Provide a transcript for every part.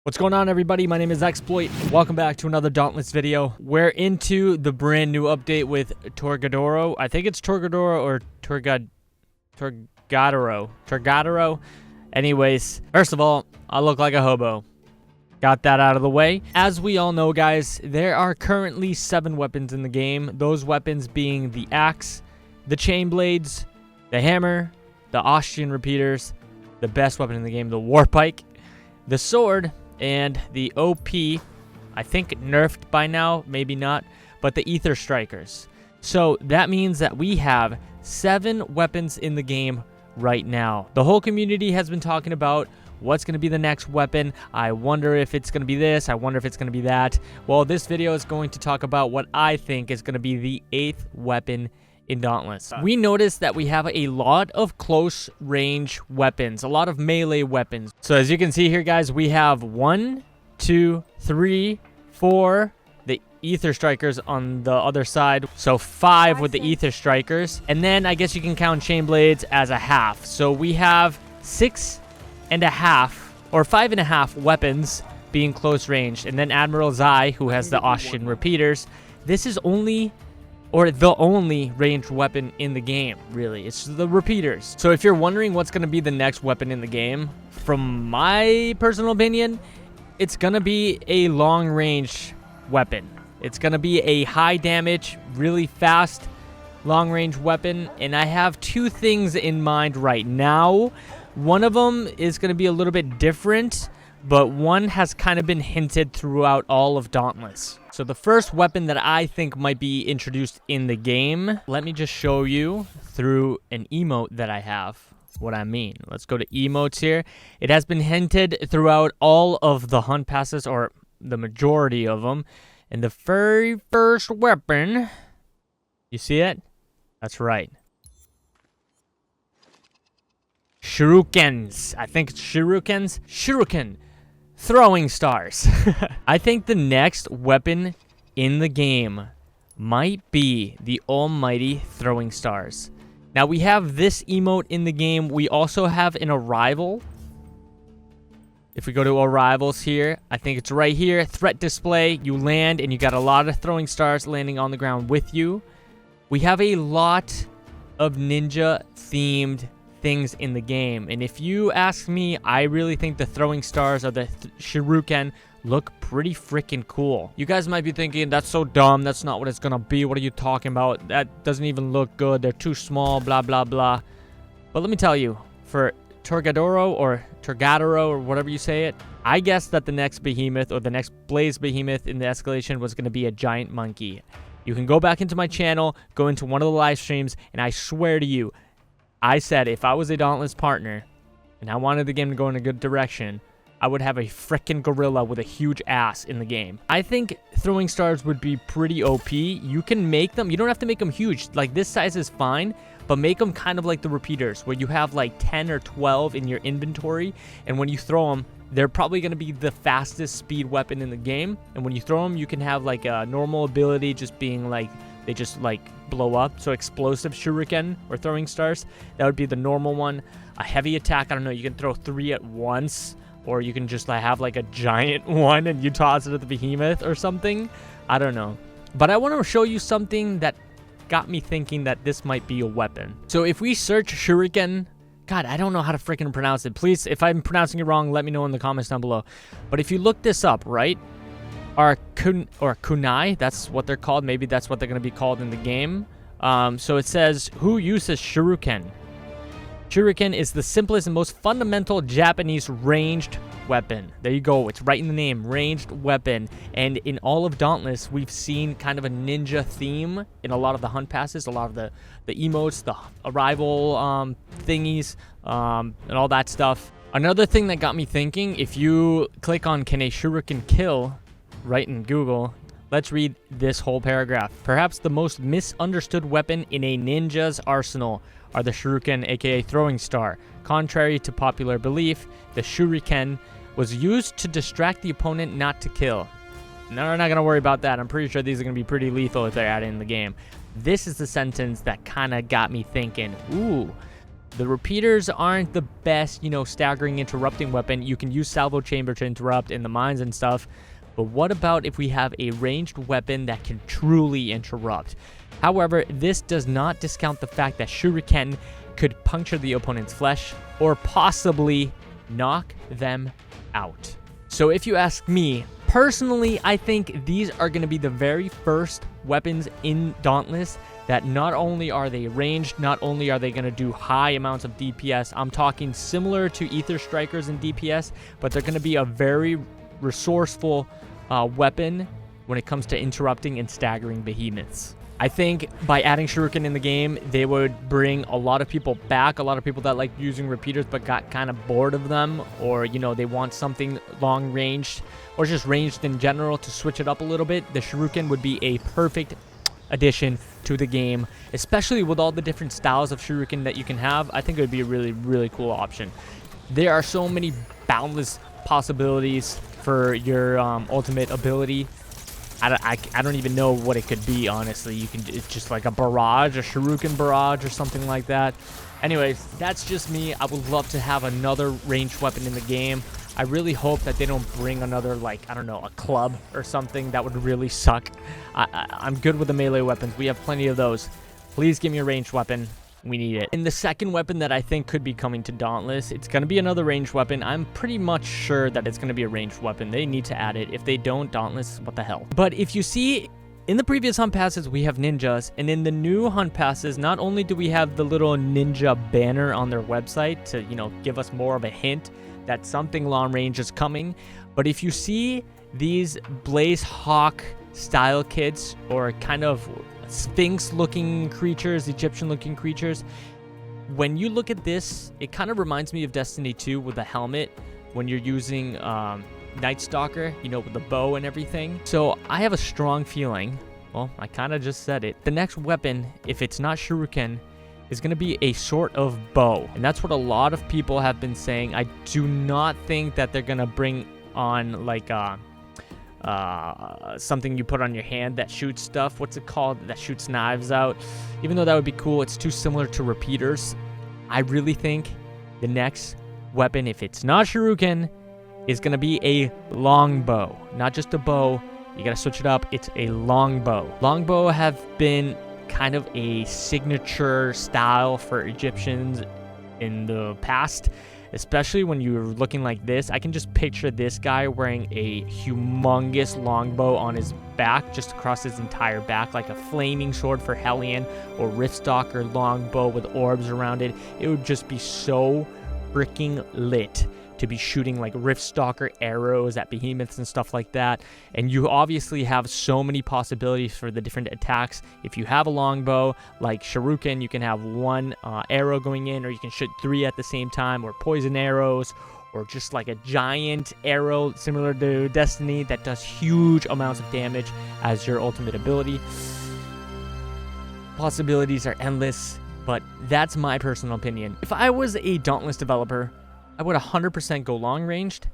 What's going on, everybody? My name is Xploit. Welcome back to another Dauntless video. We're into the brand new update with Torgadoro. I think it's Torgadoro or Torgadoro. Anyways, first of all, I look like a hobo. Got that out of the way. As we all know, guys, there are currently 7 weapons in the game. Those weapons being the axe, the chain blades, the hammer, the Austrian repeaters, the best weapon in the game, the warpike, the sword, and the OP, I think nerfed by now, maybe not, but the ether strikers. So that means that we have 7 weapons in the game right now. The whole community has been talking about what's going to be the next weapon. I wonder if it's going to be this. I wonder if it's going to be that. Well, this video is going to talk about what I think is going to be the 8th weapon in Dauntless. We noticed that we have a lot of close range weapons, a lot of melee weapons. So as you can see here, guys, we have 1, 2, 3, 4, the ether strikers on the other side. So 5 with the ether strikers. And then I guess you can count chain blades as a half. So we have 6.5 or 5.5 weapons being close range. And then Admiral Zai, who has the Austrian repeaters. This is only the only ranged weapon in the game, really. It's the repeaters. So if you're wondering what's going to be the next weapon in the game, from my personal opinion, it's going to be a long-range weapon. It's going to be a high damage, really fast, long-range weapon. And I have 2 things in mind right now. One of them is going to be a little bit different, but one has kind of been hinted throughout all of Dauntless. So the first weapon that I think might be introduced in the game, let me just show you through an emote that I have what I mean. Let's go to emotes here. It has been hinted throughout all of the hunt passes, or the majority of them. And the very first weapon, you see it? That's right. Shurikens. I think it's shurikens. Shuriken. Throwing stars. I think the next weapon in the game might be the almighty throwing stars. Now we have this emote in the game. We also have an arrival. If we go to arrivals here, I think it's right here. Threat display. You land and you got a lot of throwing stars landing on the ground with you. We have a lot of ninja themed things in the game, and if you ask me, I really think the throwing stars or the shuriken look pretty freaking cool. You guys might be thinking, that's so dumb, that's not what it's gonna be, what are you talking about, that doesn't even look good, they're too small, blah blah blah. But let me tell you, for Torgadoro or whatever you say it, I guess that the next behemoth or the next blaze behemoth in the escalation was going to be a giant monkey. You can go back into my channel, go into one of the live streams, and I swear to you, I said if I was a Dauntless partner and I wanted the game to go in a good direction, I would have a frickin' gorilla with a huge ass in the game. I think throwing stars would be pretty OP. You can make them, you don't have to make them huge. Like, this size is fine, but make them kind of like the repeaters, where you have like 10 or 12 in your inventory, and when you throw them, they're probably going to be the fastest speed weapon in the game. And when you throw them, you can have like a normal ability just being like, they just like blow up. So explosive shuriken or throwing stars, that would be the normal one. A heavy attack, I don't know, you can throw 3 at once, or you can just like have like a giant one and you toss it at the behemoth or something. I don't know. But I want to show you something that got me thinking that this might be a weapon. So if we search shuriken, God, I don't know how to freaking pronounce it. Please, if I'm pronouncing it wrong, let me know in the comments down below. But if you look this up, right? Kunai, that's what they're called. Maybe that's what they're going to be called in the game. So it says, who uses shuriken? Shuriken is the simplest and most fundamental Japanese ranged weapon. There you go. It's right in the name, ranged weapon. And in all of Dauntless, we've seen kind of a ninja theme in a lot of the hunt passes, a lot of the emotes, the arrival thingies, and all that stuff. Another thing that got me thinking, if you click on can a shuriken kill, right in Google, let's read this whole paragraph. Perhaps the most misunderstood weapon in a ninja's arsenal are the shuriken, aka throwing star. Contrary to popular belief, the shuriken was used to distract the opponent, not to kill. No, we're not going to worry about that. I'm pretty sure these are going to be pretty lethal if they're added in the game. This is the sentence that kind of got me thinking, ooh, The repeaters aren't the best, you know, staggering, interrupting weapon. You can use salvo chamber to interrupt in the mines and stuff. But what about if we have a ranged weapon that can truly interrupt? However, this does not discount the fact that shuriken could puncture the opponent's flesh or possibly knock them out. So if you ask me, personally, I think these are going to be the very first weapons in Dauntless that not only are they ranged, not only are they going to do high amounts of DPS, I'm talking similar to Ether Strikers in DPS, but they're going to be a very resourceful weapon when it comes to interrupting and staggering behemoths. I think by adding shuriken in the game, they would bring a lot of people back, a lot of people that like using repeaters but got kind of bored of them, or, you know, they want something long ranged or just ranged in general to switch it up a little bit. The shuriken would be a perfect addition to the game, especially with all the different styles of shuriken that you can have. I think it would be a really, really cool option. There are so many boundless possibilities for your ultimate ability. I don't even know what it could be, honestly. It's just like a barrage, a shuriken barrage or something like that. Anyways, that's just me. I would love to have another ranged weapon in the game. I really hope that they don't bring another, like, I don't know, a club or something. That would really suck. I'm good with the melee weapons. We have plenty of those. Please give me a ranged weapon. We need it. And the second weapon that I think could be coming to Dauntless, it's going to be another ranged weapon. I'm pretty much sure that it's going to be a ranged weapon. They need to add it. If they don't, Dauntless, what the hell? But if you see, in the previous hunt passes, we have ninjas. And in the new hunt passes, not only do we have the little ninja banner on their website to, you know, give us more of a hint that something long range is coming, but if you see these Blaze Hawk style kits, or kind of Sphinx-looking creatures, Egyptian-looking creatures. When you look at this, it kind of reminds me of Destiny 2 with the helmet when you're using Night Stalker, you know, with the bow and everything. So I have a strong feeling, well, I kind of just said it, the next weapon, if it's not shuriken, is going to be a sort of bow. And that's what a lot of people have been saying. I do not think that they're going to bring on, like, something you put on your hand that shoots stuff. What's it called? That shoots knives out. Even though that would be cool, it's too similar to repeaters. I really think the next weapon, if it's not shuriken, is going to be a longbow. Not just a bow. You got to switch it up. It's a longbow. Longbow have been kind of a signature style for Egyptians in the past. Especially when you're looking like this. I can just picture this guy wearing a humongous longbow on his back, just across his entire back, like a flaming sword for Hellion, or Riftstalker longbow with orbs around it. It would just be so freaking lit to be shooting like Riftstalker arrows at behemoths and stuff like that. And you obviously have so many possibilities for the different attacks. If you have a longbow like shuriken, you can have one arrow going in, or you can shoot 3 at the same time, or poison arrows, or just like a giant arrow similar to Destiny that does huge amounts of damage as your ultimate ability. Possibilities are endless, but that's my personal opinion. If I was a Dauntless developer, I would 100% go long ranged,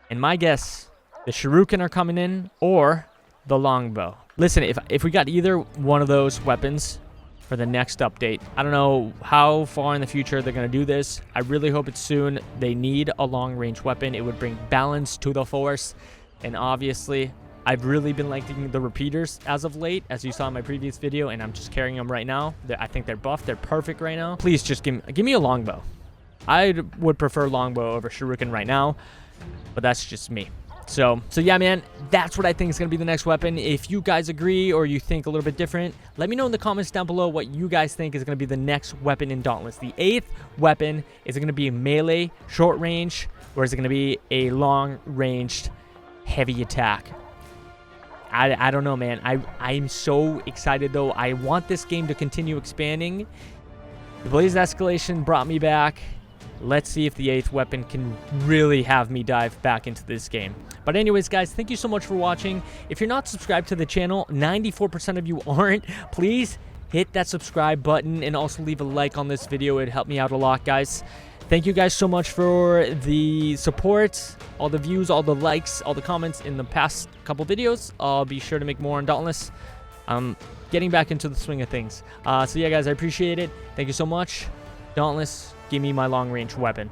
and my guess, the shuriken are coming in, or the longbow. Listen, if we got either one of those weapons for the next update, I don't know how far in the future they're going to do this. I really hope it's soon. They need a long range weapon. It would bring balance to the force, and obviously, I've really been liking the repeaters as of late, as you saw in my previous video, and I'm just carrying them right now. I think they're buffed. They're perfect right now. Please just give me a longbow. I would prefer longbow over shuriken right now, but that's just me. So yeah, man, that's what I think is going to be the next weapon. If you guys agree or you think a little bit different, let me know in the comments down below what you guys think is going to be the next weapon in Dauntless. The 8th weapon, is it going to be a melee, short range, or is it going to be a long-ranged, heavy attack? I don't know, man. I'm so excited, though. I want this game to continue expanding. The Blaze Escalation brought me back. Let's see if the 8th weapon can really have me dive back into this game. But anyways, guys, thank you so much for watching. If you're not subscribed to the channel, 94% of you aren't, please hit that subscribe button and also leave a like on this video. It'd help me out a lot, guys. Thank you guys so much for the support, all the views, all the likes, all the comments in the past couple videos. I'll be sure to make more on Dauntless. I'm getting back into the swing of things. So yeah, guys, I appreciate it. Thank you so much. Dauntless. Give me my long range weapon.